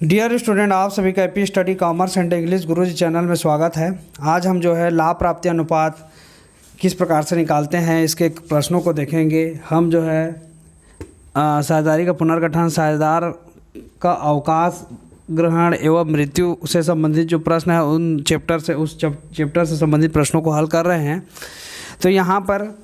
Dear student, आप सभी का AP study commerce and English Guruji channel में स्वागत है। आज हम जो है लाभ प्राप्ति अनुपात किस प्रकार से निकालते हैं इसके प्रश्नों को देखेंगे। हम जो है साझेदारी का पुनर्गठन, साझेदार का अवकाश ग्रहण एवं मृत्यु से संबंधित जो प्रश्न है उन चैप्टर से संबंधित प्रश्नों को हल कर रहे हैं। तो यहाँ पर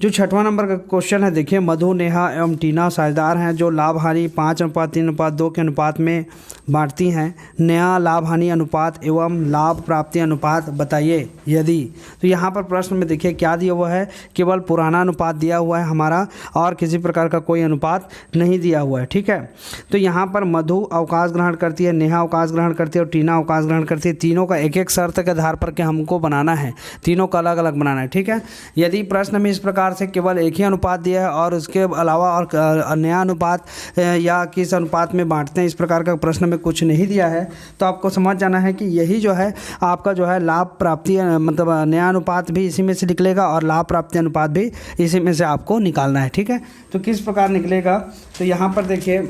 जो 6वां नंबर का क्वेश्चन है, देखिए मधु, नेहा एवं टीना साझेदार हैं जो लाभ हानि 5:3:2 के अनुपात में बांटती हैं। नया लाभ हानि अनुपात एवं लाभ प्राप्ति अनुपात बताइए यदि। तो यहाँ पर प्रश्न में देखिए क्या दिया हुआ है, केवल पुराना अनुपात दिया हुआ है हमारा और किसी प्रकार का कोई अनुपात नहीं दिया हुआ है। ठीक है, तो यहाँ पर मधु अवकाश ग्रहण करती है, नेहा अवकाश ग्रहण करती है और टीना अवकाश ग्रहण करती है। तीनों का एक एक शर्त के आधार पर के हमको बनाना है, तीनों का अलग अलग बनाना है। ठीक है, यदि प्रश्न में इस प्रकार से केवल एक ही अनुपात दिया है और उसके अलावा और नया अनुपात या किस अनुपात में बांटते हैं इस प्रकार का प्रश्न में कुछ नहीं दिया है, तो आपको समझ जाना है कि यही जो है आपका जो है लाभ प्राप्ति मतलब नया अनुपात भी इसी में से निकलेगा और लाभ प्राप्ति अनुपात भी इसी में से आपको निकालना है। ठीक है, तो किस प्रकार निकलेगा, तो यहाँ पर देखिए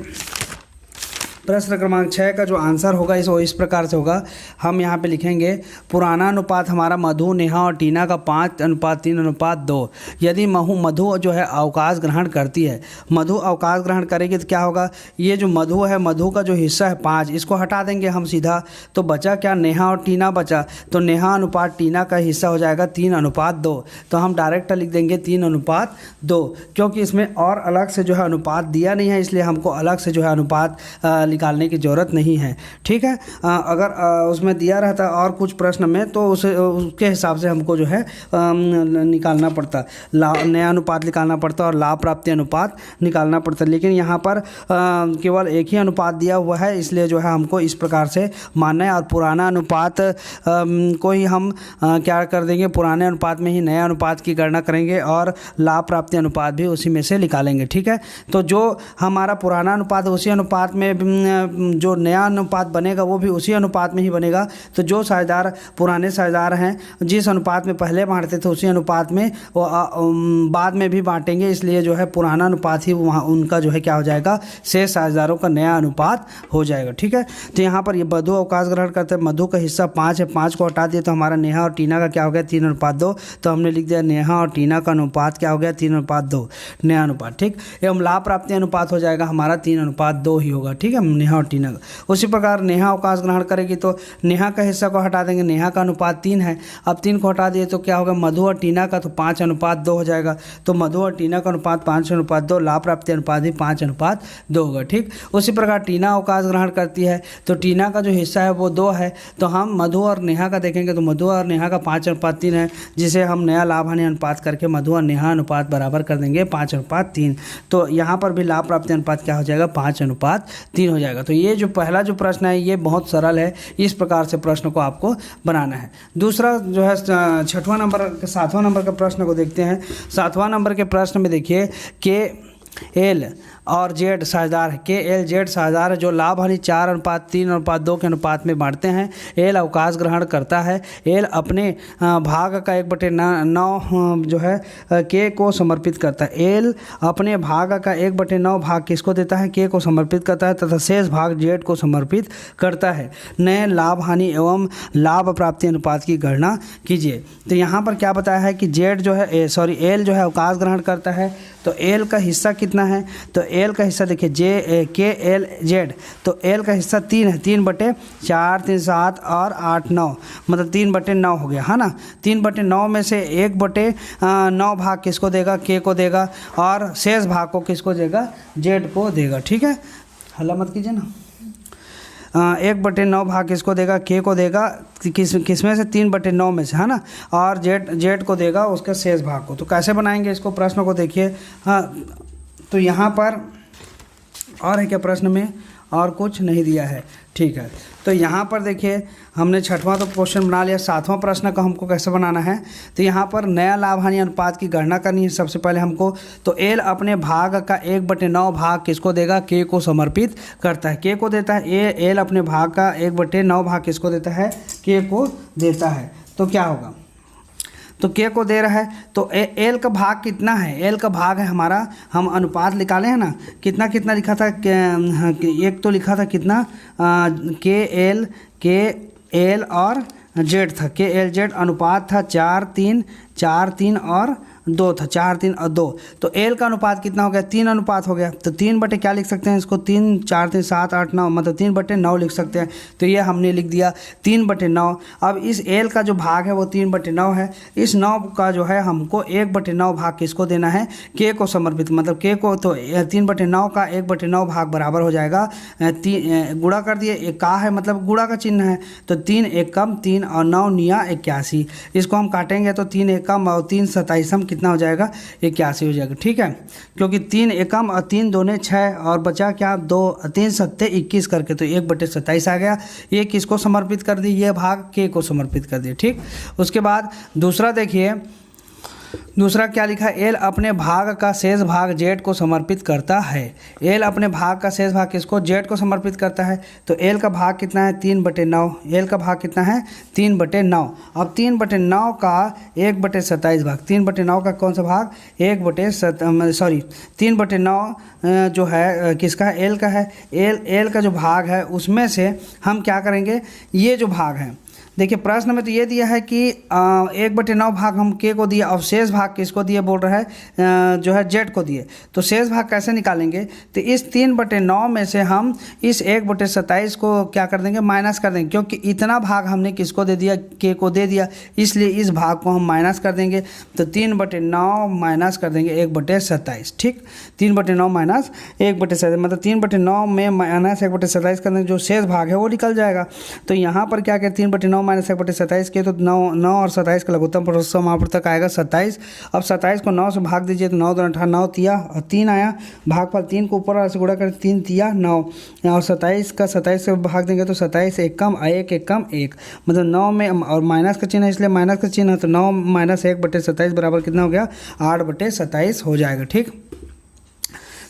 प्रश्न क्रमांक 6 का जो आंसर होगा इस प्रकार से होगा। हम यहाँ पे लिखेंगे पुराना अनुपात हमारा मधु, नेहा और टीना का 5:3:2। यदि मधु जो है अवकाश ग्रहण करती है, मधु अवकाश ग्रहण करेगी तो क्या होगा, ये जो मधु है, मधु का जो हिस्सा है 5, इसको हटा देंगे हम सीधा, तो बचा क्या, नेहा और टीना बचा। तो नेहा अनुपात टीना का हिस्सा हो जाएगा 3:2। तो हम डायरेक्ट लिख देंगे 3:2, क्योंकि इसमें और अलग से जो है अनुपात दिया नहीं है, इसलिए हमको अलग से जो है अनुपात निकालने की ज़रूरत नहीं है। ठीक है, अगर उसमें दिया रहता और कुछ प्रश्न में तो उसके हिसाब से हमको जो है निकालना पड़ता, नया अनुपात निकालना पड़ता और लाभ प्राप्ति अनुपात निकालना पड़ता। लेकिन यहाँ पर केवल एक ही अनुपात दिया हुआ है, इसलिए जो है हमको इस प्रकार से मानना है और पुराना अनुपात को ही हम क्या कर देंगे, पुराने अनुपात में ही नया अनुपात की गणना करेंगे और लाभ प्राप्ति अनुपात भी उसी में से निकालेंगे। ठीक है, तो जो हमारा पुराना अनुपात उसी अनुपात में जो नया अनुपात बनेगा वो भी उसी अनुपात में ही बनेगा। तो जो साझेदार पुराने साझेदार हैं जिस अनुपात में पहले बांटते थे उसी अनुपात में वो बाद में भी बांटेंगे, इसलिए जो है पुराना अनुपात ही वहाँ उनका जो है क्या हो जाएगा, शेष साझेदारों का नया अनुपात हो जाएगा। ठीक है, तो यहाँ पर ये मधु अवकाश ग्रहण करते हैं, मधु का हिस्सा 5 है, 5 को हटा दिया तो हमारा नेहा और टीना का क्या हो गया, 3:2। तो हमने लिख दिया नेहा और टीना का अनुपात क्या हो गया, 3:2 नया अनुपात। ठीक, एवं लाभ प्राप्ति अनुपात हो जाएगा हमारा 3:2 ही होगा। ठीक है, नेहा और टीना का। उसी प्रकार नेहा अवकाश ग्रहण करेगी तो नेहा का हिस्सा को हटा देंगे, नेहा का अनुपात 3 है, अब 3 को हटा दिए तो क्या होगा, मधु और टीना का तो 5:2 हो जाएगा। तो मधु और टीना का अनुपात 5:2, लाभ प्राप्ति अनुपात भी 5:2 होगा। ठीक, उसी प्रकार टीना अवकाश ग्रहण करती है तो टीना का जो हिस्सा है वो 2 है, तो हम मधु और नेहा का देखेंगे तो मधु और नेहा का 5:3 है, जिसे हम नया लाभ हानि अनुपात करके मधु और नेहा अनुपात बराबर कर देंगे 5:3। तो यहाँ पर भी लाभ प्राप्ति अनुपात क्या हो जाएगा, 5:3 हो जाएगा। तो ये जो पहला जो प्रश्न है ये बहुत सरल है, इस प्रकार से प्रश्न को आपको बनाना है। दूसरा जो है 7वां नंबर का प्रश्न को देखते हैं। 7वां नंबर के प्रश्न में देखिए के एल और जेड साझेदार है, के एल जेड साझेदार है जो लाभ हानि 4:3:2 के अनुपात में बांटते हैं। एल अवकाश ग्रहण करता है, एल अपने भाग का 1/9 जो है के को समर्पित करता है। एल अपने भाग का 1/9 भाग किसको देता है, के को समर्पित करता है तथा शेष भाग जेड को समर्पित करता है। नए लाभ हानि एवं लाभ प्राप्ति अनुपात की गणना कीजिए। तो यहाँ पर क्या बताया है कि जेड जो है एल जो है अवकाश ग्रहण करता है, तो एल का हिस्सा कितना है, तो एल का हिस्सा देखिए के एल जेड, तो एल का हिस्सा 3 है, 3/4, 3 7 और 8 9, मतलब 3/9 हो गया है ना। 3/9 में से 1/9 भाग किसको देगा, के को देगा और शेष भाग को किसको देगा, जेड को देगा। ठीक है, हल्ला मत कीजिए ना। 1/9 भाग किसको देगा, के को देगा, किसमें से 3/9 में से, है ना, और जेड को देगा उसके शेष भाग को। तो कैसे बनाएंगे इसको, प्रश्न को देखिए। हाँ, तो यहाँ पर और है क्या, प्रश्न में और कुछ नहीं दिया है। ठीक है, तो यहाँ पर देखिए हमने 6वां तो क्वेश्चन बना लिया। 7वां प्रश्न का हमको कैसे बनाना है, तो यहाँ पर नया लाभ हानि अनुपात की गणना करनी है सबसे पहले हमको। तो एल अपने भाग का 1/9 भाग किसको देगा, के को समर्पित करता है, के को देता है। एल अपने भाग का 1/9 भाग किसको देता है, के को देता है। तो क्या होगा, तो के को दे रहा है, तो एल का भाग कितना है, एल का भाग है हमारा, हम अनुपात निकाले हैं ना, कितना कितना लिखा था, एक तो लिखा था कितना, के एल और जेड था, के एल जेड अनुपात था 4 3 और 2 था, 4 3 और 2। तो एल का अनुपात कितना हो गया, 3 अनुपात हो गया। तो 3 बटे क्या लिख सकते हैं इसको, 3 4 3 7 8 9, मतलब 3 बटे 9 लिख सकते हैं। तो ये हमने लिख दिया 3 बटे 9। अब इस एल का जो भाग है वो 3 बटे 9 है। इस 9 का जो है हमको 1 बटे 9 भाग किसको देना है, के को समर्पित, मतलब के को। तो 3 बटे 9 का 1 बटे 9 भाग बराबर हो जाएगा, गुणा कर दिए, एक का है मतलब गुणा का चिन्ह है, तो 3 एकम 3 और 9 निया 81। इसको हम काटेंगे तो 3 एकम और 3 27 कितना हो जाएगा, 81 हो जाएगा। ठीक है, क्योंकि 3 एकम और 3 दूने 6 और बचा क्या 2, 3 सत्ते 21 करके, तो 1 बटे 27 आ गया। ये किसको समर्पित कर दी, ये भाग के को समर्पित कर दिया। ठीक, उसके बाद दूसरा देखिए, दूसरा क्या लिखा, एल अपने भाग का शेष भाग जेड को समर्पित करता है। एल अपने भाग का शेष भाग किसको, जेड को समर्पित करता है। तो एल का भाग कितना है, 3 बटे 9। एल का भाग कितना है, 3 बटे 9। अब 3 बटे 9 का 1 बटे 27 भाग, 3 बटे 9 का कौन सा भाग, 3 बटे 9 जो है किसका है, एल का है। एल का जो भाग है उसमें से हम क्या करेंगे, ये जो भाग है, देखिए प्रश्न में तो ये दिया है कि 1 बटे 9 भाग हम के को दिए, अब शेष भाग किसको दिए बोल रहा है, जो है जेड को दिए। तो शेष भाग कैसे निकालेंगे, तो इस 3 बटे 9 में से हम इस 1 बटे 27 को क्या कर देंगे, माइनस कर देंगे, क्योंकि इतना भाग हमने किसको दे दिया, के को दे दिया, इसलिए इस भाग को हम माइनस कर देंगे। तो 3 बटे 9 माइनस कर देंगे 1 बटे 27। ठीक, 3 बटे 9 माइनस 1 बटे 27, मतलब 3 बटे 9 में माइनस 1 बटे 27 करने जो शेष भाग है वो निकल जाएगा। तो यहाँ पर क्या करें, 3 बटे 9 माइनस 1 बटे 27 के, तो 9 और 27 का लघुत्तम समापवर्तक आएगा 27। अब 27 को 9 से भाग दीजिए, तो 9 2 18, 9 तिया और 3 आया, भागफल 3 को ऊपर वाले से गुणा करें, 3 तिया 9, और 27 का 27 से भाग देंगे तो 27 एक कम 1, मतलब 9 में, और माइनस का चिन्ह है इसलिए माइनस का चिन्ह है, तो 9 माइनस 1 बटे 27 बराबर कितना हो गया, 8 बटे 27 हो जाएगा। ठीक,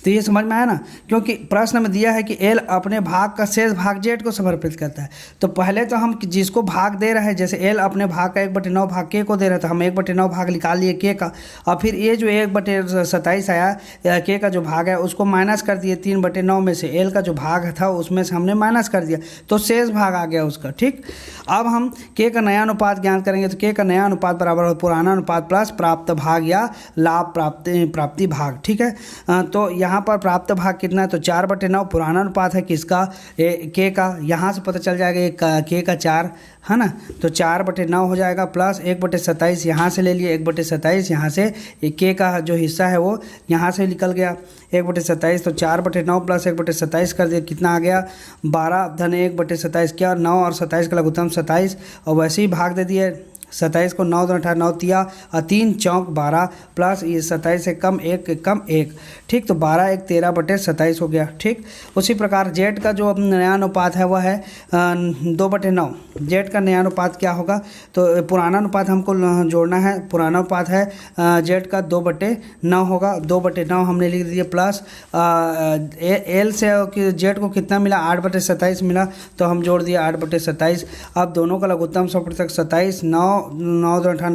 तो ये समझ में आया ना, क्योंकि प्रश्न में दिया है कि एल अपने भाग का शेष भाग जेड को समर्पित करता है। तो पहले तो हम जिसको भाग दे रहे हैं, जैसे एल अपने भाग का 1 बटे 9 भाग के को दे रहा था, हम 1 बटे 9 भाग निकाल लिए के का, और फिर ये जो 1 बटे 27 आया के का जो भाग है उसको माइनस कर दिए, 3 बटे 9 में से एल का जो भाग था उसमें से हमने माइनस कर दिया, तो शेष भाग आ गया उसका। ठीक, अब हम के का नया अनुपात ज्ञात करेंगे, तो के का नया अनुपात बराबर हो पुराना अनुपात प्लस प्राप्त भाग या लाभ प्राप्ति भाग। ठीक है, तो यहाँ पर प्राप्त भाग कितना है, तो 4 बटे 9 पुराना अनुपात है किसका, के का, यहाँ से पता चल जाएगा के का 4 है ना, तो 4 बटे 9 हो जाएगा, प्लस 1 बटे 27 यहाँ से ले लिए, 1 बटे 27 यहाँ से के का जो हिस्सा है वो यहाँ से निकल गया 1 बटे 27, तो 4 बटे 9 प्लस 1 बटे 27 कर दिया, कितना आ गया 12 धन 1 बटे 27, क्या 9 और 27 का लघुत्तम 27, और वैसे ही भाग दे दिए 27 को 9 2 18, 9 तिया और 3 चौक 12, प्लस ये 27 से कम 1। ठीक, तो 12 1 13 बटे 27 हो गया। ठीक, उसी प्रकार जेड का जो नया अनुपात है वह है 2 बटे 9। जेड का नया अनुपात क्या होगा, तो पुराना अनुपात हमको जोड़ना है, पुराना अनुपात है जेड का 2 बटे 9 होगा, 2 बटे 9 हमने लिख दिया, प्लस एल से जेड को कितना मिला, 8 बटे 27 मिला, तो हम जोड़ दिया 8 बटे 27। अब दोनों का लघुत्तम समवर्तक 27, 9 2 18,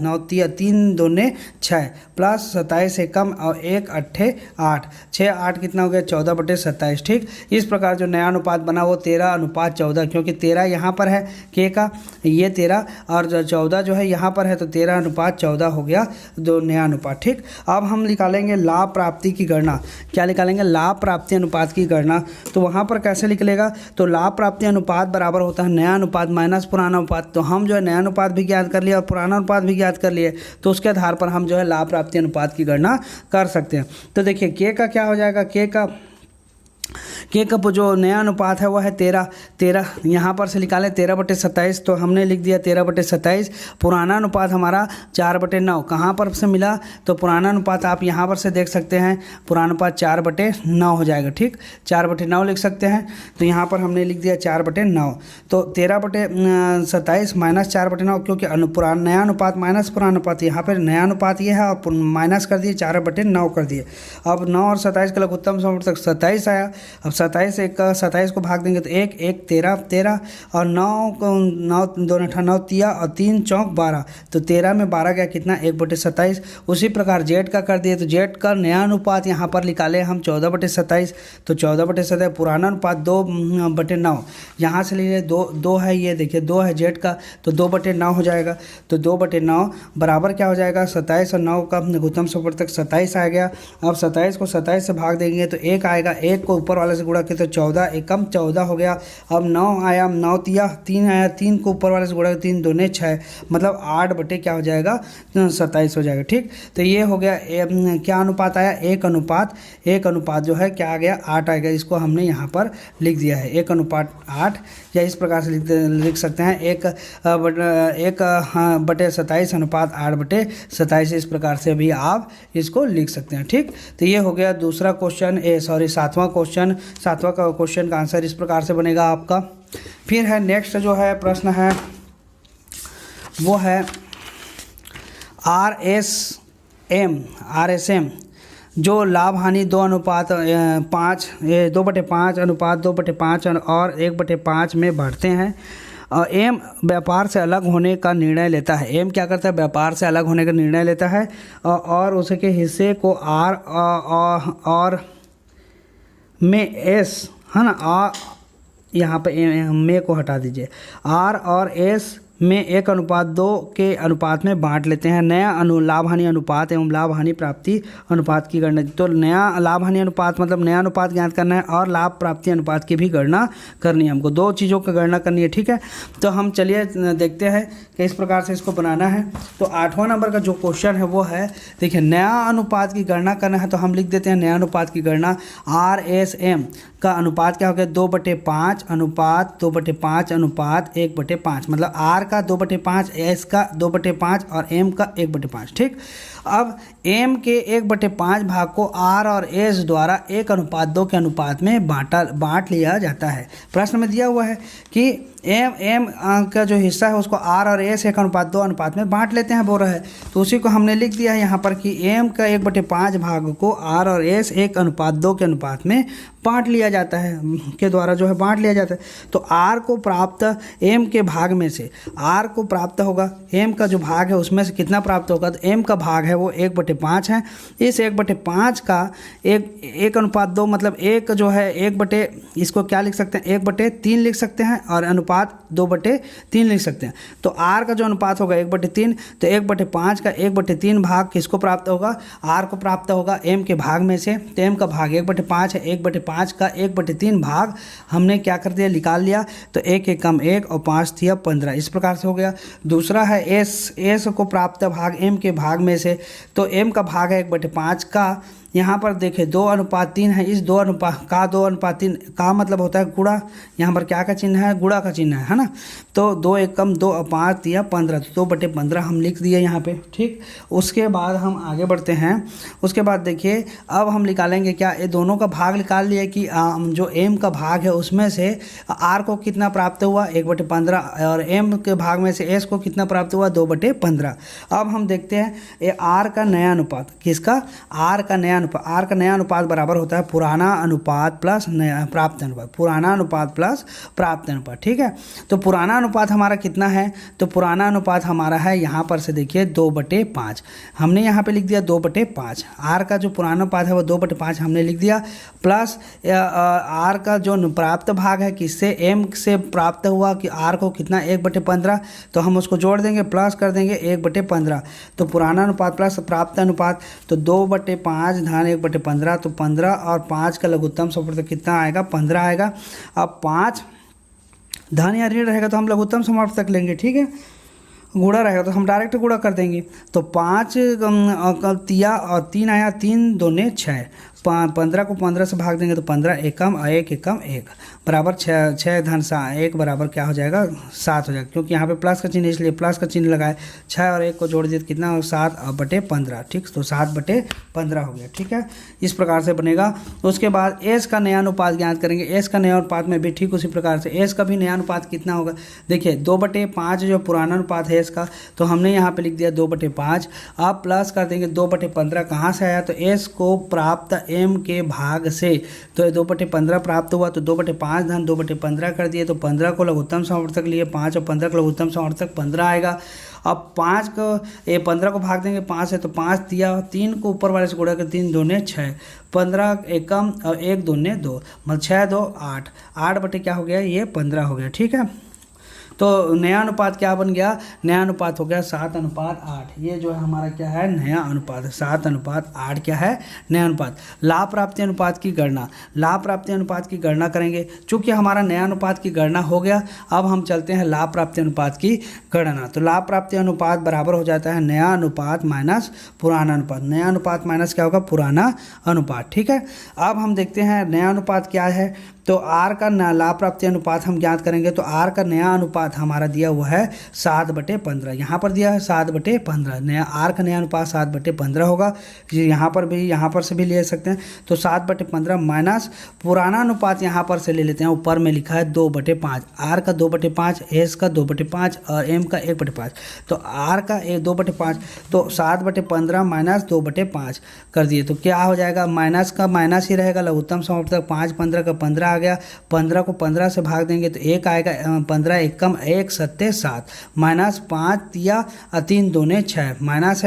9 तिया 3 दूने 6, प्लस 27 से कम और 1 8 8, 6 8 कितना हो गया 14 बटे 27। ठीक, इस प्रकार जो नया अनुपात बना वो 13 अनुपात 14, क्योंकि 13 यहाँ पर है के का, ये 13 और 14 जो है यहाँ पर है, तो 13 अनुपात 14 हो गया दो नया अनुपात। ठीक, अब हम निकालेंगे लाभ प्राप्ति की गणना। क्या निकालेंगे, लाभ प्राप्ति अनुपात की गणना। तो वहाँ पर कैसे निकलेगा, तो लाभ प्राप्ति अनुपात बराबर होता है नया अनुपात माइनस पुराना अनुपात। तो हम जो है नया अनुपात भी ज्ञात कर लिए और पुराना अनुपात भी ज्ञात कर लिए, तो उसके आधार पर हम जो है लाभ प्राप्ति अनुपात की गणना कर सकते हैं। तो देखिए के का क्या हो जाएगा, के का जो नया अनुपात है वह है 13 यहाँ पर से निकालें 13 बटे 27, तो हमने लिख दिया 13 बटे 27। पुराना अनुपात हमारा 4 बटे 9 कहाँ पर से मिला, तो पुराना अनुपात आप यहाँ पर से देख सकते हैं, पुराना अनुपात 4 बटे 9 हो जाएगा। ठीक, 4 बटे 9 लिख सकते हैं, तो यहाँ पर हमने लिख दिया 4 बटे 9। तो 13 बटे 27 माइनस 4 बटे 9, क्योंकि पुराना नया अनुपात माइनस पुराना अनुपात, यहाँ पर नया अनुपात ये है और माइनस कर दिए 4 बटे 9 कर दिए। अब 9 और 27 का लघुत्तम समवर्तक 27 आया। अब 27 एक 27 को भाग देंगे तो 1 1 13 13 और 9 को 9 2 8 9 तिया और 3 चौक 12, तो 13 में 12 गया कितना 1/27। उसी प्रकार जेड का कर दिए तो जेड का नया अनुपात यहाँ पर निकाले हम 14/27, तो 14/27 पुराना अनुपात 2/9, यहाँ से लीजिए 2 है, ये देखिए 2 है जेड का, तो 2/9 हो जाएगा। तो 2/9 बराबर क्या हो जाएगा 27 और 9 का लघुत्तम समवर्तक 27 आ गया। अब 27 को 27 से भाग देंगे तो 1 आएगा, 1 को ऊपर वाले से गुणा किया तो 14 एकम 14 हो गया। अब 9 आया, 9 तिया 3 आया, 3 को ऊपर वाले से गुणा 3 दूने 6, मतलब 8 बटे क्या हो जाएगा 27 हो जाएगा। ठीक, तो ये हो गया क्या अनुपात आया 1 अनुपात जो है क्या आ गया 8 आएगा। इसको हमने यहाँ पर लिख दिया है 1:8, या इस प्रकार से लिख सकते हैं 1/27 अनुपात 8/27, इस प्रकार से भी आप इसको लिख सकते हैं। ठीक, तो ये हो गया दूसरा क्वेश्चन, सातवां क्वेश्चन का आंसर इस प्रकार से बनेगा आपका। फिर है नेक्स्ट जो है प्रश्न है वो है RSM जो लाभ हानि 2/5 अनुपात 2/5 और 1/5 में बढ़ते हैं। एम व्यापार से अलग होने का निर्णय लेता है। एम क्या करता है, व्यापार से अलग होने का निर्णय लेता है और उसके हिस्से को आर और में एस, है ना, यहाँ पे में को हटा दीजिए, आर और एस में 1:2 के अनुपात में बांट लेते हैं। नया लाभ हानि अनुपात एवं लाभ हानि प्राप्ति अनुपात की गणना, तो नया लाभ हानि अनुपात मतलब नया अनुपात ज्ञात करना है और लाभ प्राप्ति अनुपात की भी गणना करनी है, हमको 2 चीज़ों की गणना करनी है। ठीक है, तो हम चलिए देखते हैं कि इस प्रकार से इसको बनाना है। तो 8वां नंबर का जो क्वेश्चन है वो है, देखिए नया अनुपात की गणना करना है, तो हम लिख देते हैं नया अनुपात की गणना। RSM का अनुपात क्या हो गया 2/5 अनुपात 2/5 अनुपात 1/5, मतलब R का 2/5, S का 2/5 और M का 1/5। ठीक, अब M के 1/5 भाग को R और S द्वारा 1:2 के अनुपात में बांट लिया जाता है। प्रश्न में दिया हुआ है कि M का जो हिस्सा है उसको R और S 1:2 अनुपात में बांट लेते हैं बोल रहा है, तो उसी को हमने लिख दिया है यहाँ पर कि M का 1/5 भाग को R और S 1:2 के अनुपात में बांट लिया जाता है, के द्वारा जो है बांट लिया जाता है। तो R को प्राप्त M के भाग में से R को प्राप्त होगा, M का जो भाग है उसमें से कितना प्राप्त होगा, तो M का भाग है वो 1/5 है। इस 1/5 का 1:2 मतलब एक जो है इसको क्या लिख सकते हैं 1/3 लिख सकते हैं और अनुपात 2/3 लिख सकते हैं। तो R का जो अनुपात होगा 1/3, तो 1/5 का 1/3 भाग किसको प्राप्त होगा, R को प्राप्त होगा M के भाग में से। तो M का भाग 1/5 है, 1/5 का 1/3 भाग हमने क्या कर दिया निकाल लिया, तो 1 एकम 1 और 5 थिया 15, इस प्रकार से हो गया। दूसरा है S को प्राप्त भाग M के भाग में से, तो M का भाग है 1/5 का, यहाँ पर देखें 2:3 है, इस 2:3 का मतलब होता है गुणा, यहाँ पर क्या का चिन्ह है गुणा का चिन्ह है ना, तो 2 एकम 2 और 5 या 15, तो 2/15 हम लिख दिए यहाँ पे। ठीक, उसके बाद हम आगे बढ़ते हैं। उसके बाद देखिए अब हम निकालेंगे क्या, ये दोनों का भाग निकाल लिया कि जो M का भाग है उसमें से R को कितना प्राप्त हुआ 1/15 और M के भाग में से S को कितना प्राप्त हुआ 2/15। अब हम देखते हैं ये R का नया अनुपात, किसका R का नया अनुपात, R का नया अनुपात बराबर होता है पुराना अनुपात प्लस नया प्राप्त अनुपात, पुराना अनुपात प्लस प्राप्त अनुपात। ठीक है, तो पुराना अनुपात हमारा कितना है, तो पुराना अनुपात हमारा है यहाँ पर से देखिए 2/5, हमने यहाँ पे लिख दिया 2/5। R का जो पुराना अनुपात है वो 2/5 हमने लिख दिया, प्लस R का जो प्राप्त भाग है किससे M से प्राप्त हुआ कि R को कितना 1/15, तो हम उसको जोड़ देंगे प्लस कर देंगे 1/15, तो पुराना अनुपात प्लस प्राप्त अनुपात, तो 2/5 धन 1/15, तो 15 और 5 का लघुत्तम समवर्तक कितना आएगा 15 आएगा। अब 5 धन या ऋण रहेगा तो हम लघुत्तम समवर्तक लेंगे। ठीक है, गुणा रहेगा तो हम डायरेक्ट गुणा कर देंगे, तो 5 तिया और 3 आया, 3 दूने 6, 15 को 15 से भाग देंगे तो 15 एकम 1 एकम 1 बराबर 6 धन 1 बराबर क्या हो जाएगा 7 हो जाएगा, क्योंकि यहाँ पे प्लस का चिन्ह इसलिए प्लस का चिन्ह लगाए, 6 और 1 को जोड़ दिए तो कितना 7/15। ठीक, तो 7/15 हो गया। ठीक है, इस प्रकार से बनेगा। उसके बाद S का नया अनुपात ज्ञात करेंगे। S का नया अनुपात में भी ठीक उसी प्रकार से S का भी नया अनुपात कितना होगा, देखिए 2/5 जो पुराना अनुपात है इसका, तो हमने यहाँ पे लिख दिया 2/5। अब प्लस कर देंगे 2/15, कहाँ से आया, तो S को प्राप्त m के भाग से, तो ये 2/15 प्राप्त हुआ, तो 2/5 धन 2/15 कर दिए, तो 15 को लघुत्तम समवर्तक लिए, 5 और 15 को लघुत्तम समवर्तक 15 आएगा। अब 5 को 15 को भाग देंगे 5 है, तो 5 दिया, 3 को ऊपर वाले से गुणा कर 3 दूने 6, 15 एकम और 1 दूने 2, मतलब 6 2 8, 8 बटे क्या हो गया, ये 15 हो गया। ठीक है, तो नया अनुपात क्या बन गया, नया अनुपात हो गया 7:8। ये जो है हमारा क्या है, नया अनुपात है, 7:8 क्या है, नया अनुपात। लाभ प्राप्ति अनुपात की गणना, लाभ प्राप्ति अनुपात की गणना करेंगे। चूंकि हमारा नया अनुपात की गणना हो गया, अब हम चलते हैं लाभ प्राप्ति अनुपात की गणना। तो लाभ प्राप्ति अनुपात बराबर हो जाता है नया अनुपात माइनस पुराना अनुपात। नया अनुपात माइनस क्या होगा, पुराना अनुपात। ठीक है, अब हम देखते हैं नया अनुपात क्या है। तो आर का लाभ प्राप्ति अनुपात हम ज्ञात करेंगे। तो आर का नया अनुपात हमारा दिया हुआ है 7/15, यहाँ पर दिया है 7/15। नया आर का नया अनुपात 7/15 होगा। यहाँ पर भी, यहाँ पर से भी ले सकते हैं। तो 7/15 माइनस पुराना अनुपात यहाँ पर से ले लेते हैं, ऊपर में लिखा है 2/5। आर का 2/5, एस का 2/5 और एम का 1/5। तो आर का 2/5, तो 7/15 माइनस 2/5 कर दिए, तो क्या हो जाएगा, माइनस का माइनस ही रहेगा, लघुत्तम समवर्तक 5 15 का 15 आ गया। 15 को 15 से भाग देंगे तो 1 आएगा, 15 एकम 1 7 7, माइनस 5 या 3 दूने 6, माइनस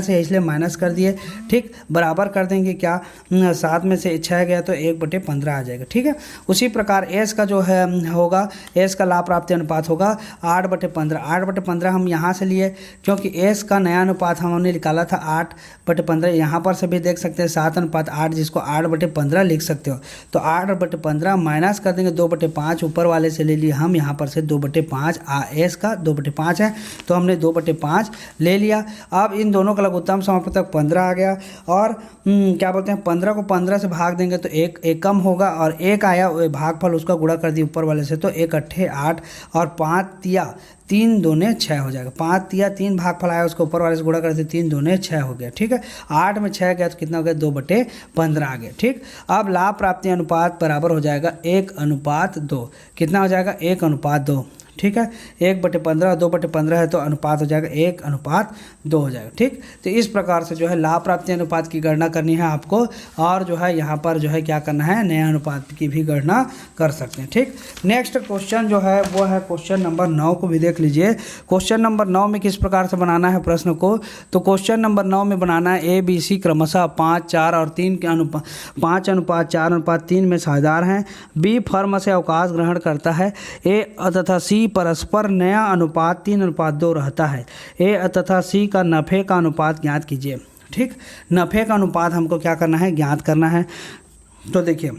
है इसलिए माइनस कर दिए। ठीक, बराबर कर देंगे क्या, 7 में से 6 गया तो 1/15 आ जाएगा। ठीक है, उसी प्रकार एस का जो है होगा, एस का लाभ प्राप्ति अनुपात होगा 8/15। 8/15 हम यहाँ से लिए, क्योंकि एस का नया अनुपात हमने निकाला था 8/15। यहाँ पर से भी देख सकते हैं 7:8, जिसको 8/15 लिख सकते हो। तो 8/15 माइनस कर देंगे 2/5, ऊपर वाले से ले लिए हम, यहाँ पर से 2/5, एस का 2/5 है, तो हमने 2/5 ले लिया। अब इन दोनों का लघुत्तम समवर्तक 15 आ गया, और क्या बोलते हैं, 15 को 15 से भाग देंगे तो एक एकम होगा, और 1 आया भागफल, उसका गुणा कर दिया ऊपर वाले से, तो 1 8 8 और 5 तिया 3 दूने 6 हो जाएगा। 5 तिया 3 भागफल आया, उसको ऊपर वाले से गुणा कर दिया, 3 दूने 6 हो गया। ठीक है, 8 में 6 गया तो कितना हो गया, 2/15 आ गया। ठीक, अब लाभ प्राप्ति अनुपात बराबर हो जाएगा 1:2। कितना हो जाएगा, 1:2। ठीक है, 1/15, 2/15 है तो अनुपात हो जाएगा 1:2 हो जाएगा। ठीक, तो इस प्रकार से जो है लाभ प्राप्ति अनुपात की गणना करनी है आपको, और जो है यहाँ पर जो है क्या करना है, नया अनुपात की भी गणना कर सकते हैं। ठीक, नेक्स्ट क्वेश्चन जो है वो है क्वेश्चन नंबर 9 को भी देख लीजिए। क्वेश्चन नंबर 9 में किस प्रकार से बनाना है प्रश्न को, तो क्वेश्चन नंबर 9 में बनाना है ABC क्रमशः 5 4 और 3 के 5:4:3 में साझेदार हैं। B फर्म से अवकाश ग्रहण करता है। A तथा C परस्पर नया अनुपात 3:2 रहता है। ए तथा सी का नफ़े का अनुपात ज्ञात कीजिए। ठीक, नफ़े का अनुपात हमको क्या करना है, ज्ञात करना है। तो देखिए,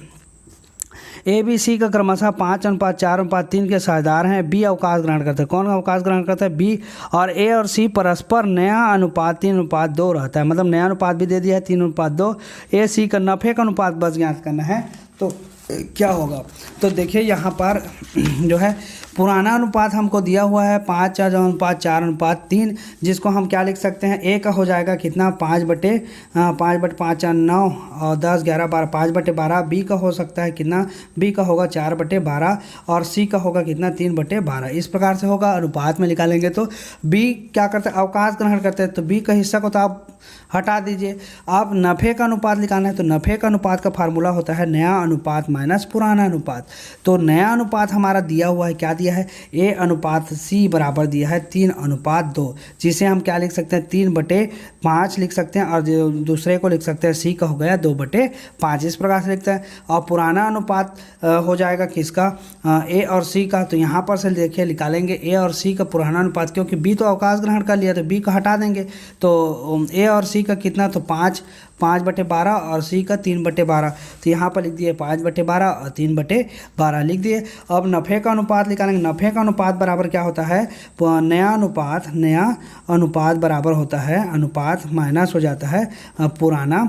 ए बी सी का क्रमशः 5:4:3 के साझेदार हैं। बी अवकाश ग्रहण करते हैं। कौन अवकाश ग्रहण करता है, बी। और ए और सी परस्पर नया अनुपात 3:2 रहता है, मतलब नया अनुपात भी दे दिया है 3:2। ए सी का नफ़े का अनुपात बस ज्ञात करना है। तो क्या होगा, तो देखिए यहाँ पर जो है पुराना अनुपात हमको दिया हुआ है 5:4:3, जिसको हम क्या लिख सकते हैं, ए का हो जाएगा कितना, 5/5 9 और 10 11 12, 5/12। बी का हो सकता है कितना, बी का होगा 4/12, और सी का होगा कितना, 3/12। इस प्रकार से होगा, अनुपात में निकालेंगे तो बी क्या करते हैं, अवकाश ग्रहण करते हैं, तो बी का हिस्सा को तो आप हटा दीजिए। आप नफ़े का अनुपात निकालना है, तो नफ़े का अनुपात का फार्मूला होता है नया अनुपात माइनस पुराना अनुपात। तो नया अनुपात हमारा दिया हुआ है, क्या दिया है, ए अनुपात सी बराबर दिया है 3:2, जिसे हम क्या लिख सकते हैं, 3/5 लिख सकते हैं, और जो दूसरे को लिख सकते हैं सी का हो गया 2/5। इस प्रकार से लिखते हैं। और पुराना अनुपात हो जाएगा किसका, ए और सी का। तो यहाँ पर से देखिए निकालेंगे ए और सी का पुराना अनुपात, क्योंकि बी तो अवकाश ग्रहण कर लिया, तो बी को हटा देंगे। तो ए और सी का कितना, तो 5/12 और सी का 3/12। तो यहाँ पर लिख दिए 5/12 और 3/12 लिख दिए। अब नफ़े का अनुपात निकालेंगे। नफ़े का अनुपात बराबर क्या होता है, नया अनुपात बराबर होता है, अनुपात माइनस हो जाता है पुराना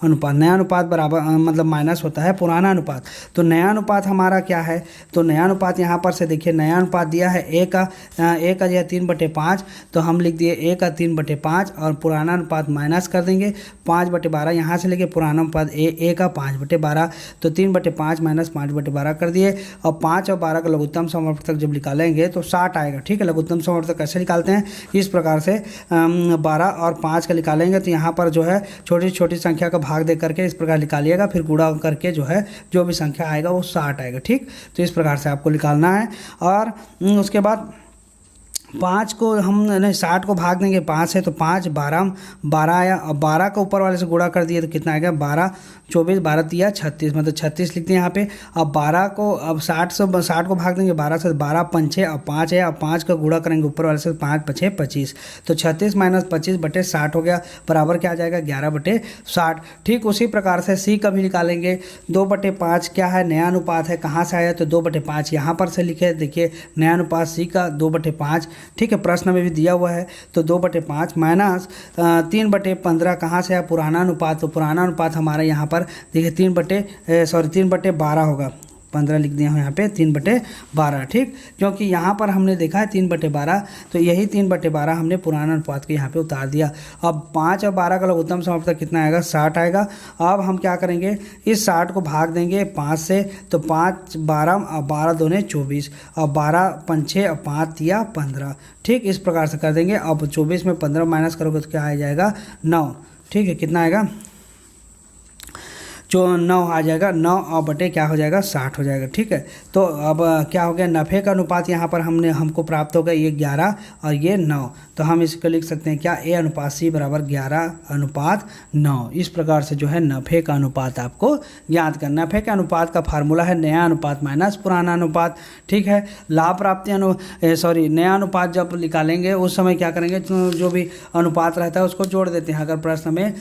अनुपात। नया अनुपात बराबर मतलब माइनस होता है पुराना अनुपात। तो नया अनुपात हमारा क्या है, तो नया अनुपात यहाँ पर से देखिए, नया अनुपात दिया है ए का जो है 3/5, तो हम लिख दिए ए का 3/5, और पुराना अनुपात माइनस कर देंगे 5/12। यहाँ से लेके पुराना अनुपात ए का 5/12, तो 3/5 माइनस 5/12 कर दिए। और 5 और 12 का लघुत्तम समवर्तक जब निकालेंगे तो 60 आएगा। ठीक है, लघुत्तम समवर्तक कैसे निकालते हैं, इस प्रकार से 12 और 5 का निकालेंगे, तो यहाँ पर जो है छोटी छोटी संख्या का भाग दे करके इस प्रकार निकालिएगा, फिर गुणा करके जो है जो भी संख्या आएगा वो 60 आएगा। ठीक, तो इस प्रकार से आपको निकालना है। और उसके बाद 5 को हम नहीं 60 को भाग देंगे 5 है तो 5 12 आया, और 12 को ऊपर वाले से गुणा कर दिए तो कितना आएगा 12 24 12 तिया 36, मतलब 36 लिखते हैं यहाँ पे। अब 12 को अब 60 को भाग देंगे 12 से, 12 पंचे अब 5 है, अब 5 का गुणा करेंगे ऊपर वाले से 5 पछे 25, तो 36 माइनस 25 बटे 60 हो गया, बराबर क्या आ जाएगा 11 बटे 60। ठीक उसी प्रकार से सी का भी निकालेंगे। 2/5 क्या है, नया अनुपात है, कहाँ से आया तो 2/5 यहाँ पर से लिखे, देखिए नया अनुपात सी का 2/5। ठीक है, प्रश्न में भी दिया हुआ है, तो 2/5 माइनस 3/15 कहाँ से आया, पुराना अनुपात, तो पुराना अनुपात हमारा यहाँ पर देखिए 3/12 होगा, 15 लिख दिया हूँ यहाँ पे 3/12। ठीक, क्योंकि यहाँ पर हमने देखा है 3/12, तो यही 3/12 हमने पुराना अनुपात को यहाँ पे उतार दिया। अब 5 और 12 का लघुत्तम समाप्त कितना आएगा 60 आएगा। अब हम क्या करेंगे, इस 60 को भाग देंगे 5 से, तो 5 12 और 12 दूने 24, और 12 पंचे और 5 तिया 15। ठीक, इस प्रकार से कर देंगे। अब 24 में 15 माइनस करोगे तो क्या आ जाएगा 9। ठीक है, कितना आएगा जो 9 आ जाएगा, 9 और बटे क्या हो जाएगा 60 हो जाएगा। ठीक है, तो अब क्या हो गया, नफ़े का अनुपात यहाँ पर हमको प्राप्त होगा, ये 11 और ये 9, तो हम इसको लिख सकते हैं क्या, ए अनुपात सी बराबर 11:9। इस प्रकार से जो है नफ़े का अनुपात आपको ज्ञात करना। नफ़े के अनुपात का फार्मूला है नया अनुपात माइनस पुराना अनुपात। ठीक है, लाभ प्राप्ति नया अनुपात जब निकालेंगे उस समय क्या करेंगे, जो भी अनुपात रहता है उसको जोड़ देते हैं। अगर प्रश्न में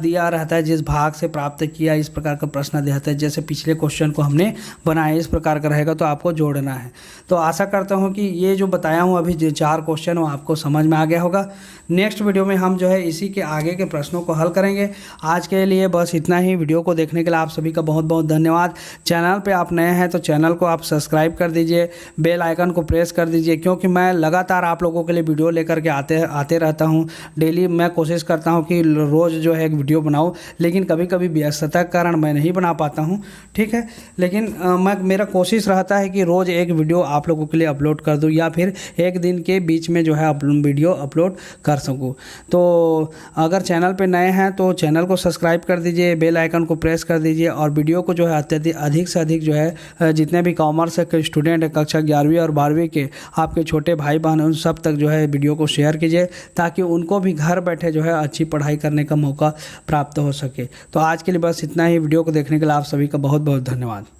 दिया रहता है जिस भाग से प्राप्त किया, इस प्रकार का प्रश्न दिया था, जैसे पिछले क्वेश्चन को हमने बनाया इस प्रकार का रहेगा, तो आपको जोड़ना है। तो आशा करता हूं कि ये जो बताया हूं अभी जो 4 क्वेश्चन वो आपको समझ में आ गया होगा। नेक्स्ट वीडियो में हम जो है इसी के आगे के प्रश्नों को हल करेंगे। आज के लिए बस इतना ही। वीडियो को देखने के लिए आप सभी का बहुत बहुत धन्यवाद। चैनल पे आप नए हैं तो चैनल को आप सब्सक्राइब कर दीजिए, बेल आइकन को प्रेस कर दीजिए, क्योंकि मैं लगातार आप लोगों के लिए वीडियो लेकर के आते रहता हूँ। डेली मैं कोशिश करता हूँ कि रोज़ जो है एक वीडियो बनाऊँ, लेकिन कभी कभी व्यस्तता के कारण मैं नहीं बना पाता हूँ। ठीक है, लेकिन मेरा कोशिश रहता है कि रोज़ एक वीडियो आप लोगों के लिए अपलोड कर दूँ, या फिर एक दिन के बीच में जो है वीडियो अपलोड कर सकूँ। तो अगर चैनल पे नए हैं तो चैनल को सब्सक्राइब कर दीजिए, बेल आइकन को प्रेस कर दीजिए, और वीडियो को जो है अधिक से अधिक जो है जितने भी कॉमर्स के स्टूडेंट हैं कक्षा 11वीं और 12वीं के, आपके छोटे भाई बहन उन सब तक जो है वीडियो को शेयर कीजिए, ताकि उनको भी घर बैठे जो है अच्छी पढ़ाई करने का मौका प्राप्त हो सके। तो आज के लिए बस इतना ही। वीडियो को देखने के लिए आप सभी का बहुत बहुत धन्यवाद।